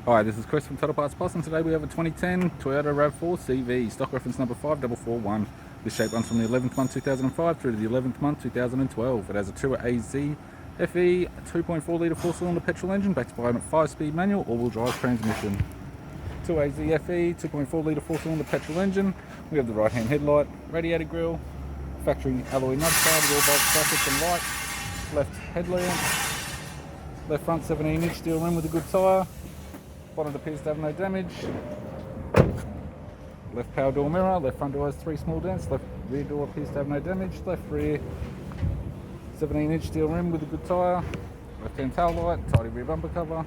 Hi, this is Chris from Total Parts Plus, and today we have a 2010 Toyota Rav4 CV, stock reference number 5441. This shape runs from the 11th month 2005 through to the 11th month 2012. It has a Toyota AZ FE 2.4 litre 4-cylinder petrol engine backed by a 5-speed manual all-wheel drive transmission. Toyota AZ FE 2.4 litre 4-cylinder petrol engine. We have the right-hand headlight, radiator grille, factory alloy nut bar with all bolts, brackets and lights, left headlamp, left front 17-inch steel rim with a good tyre. Bonnet appears to have no damage. Left power door mirror, left front door has 3 small dents, left rear door appears to have no damage, left rear 17-inch steel rim with a good tyre, left hand tail light, tidy rear bumper cover,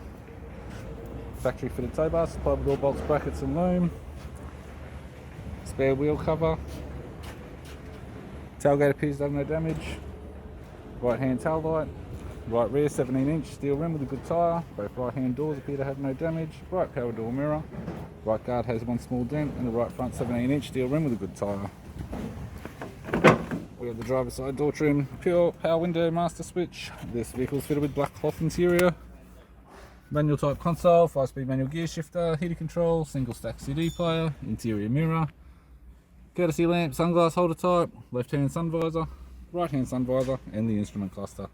factory fitted tow bar, supplied with all bolts, brackets and loom, spare wheel cover, tailgate appears to have no damage, right hand tail light, right rear 17-inch steel rim with a good tyre, both right hand doors appear to have no damage, right power door mirror, right guard has 1 small dent, and the right front 17-inch steel rim with a good tyre. We have the driver's side door trim, pure power window master switch. This vehicle is fitted with black cloth interior, manual type console, 5-speed manual gear shifter, heater control, single stack CD player, interior mirror, courtesy lamp, sunglass holder type, left hand sun visor, right hand sun visor, and the instrument cluster.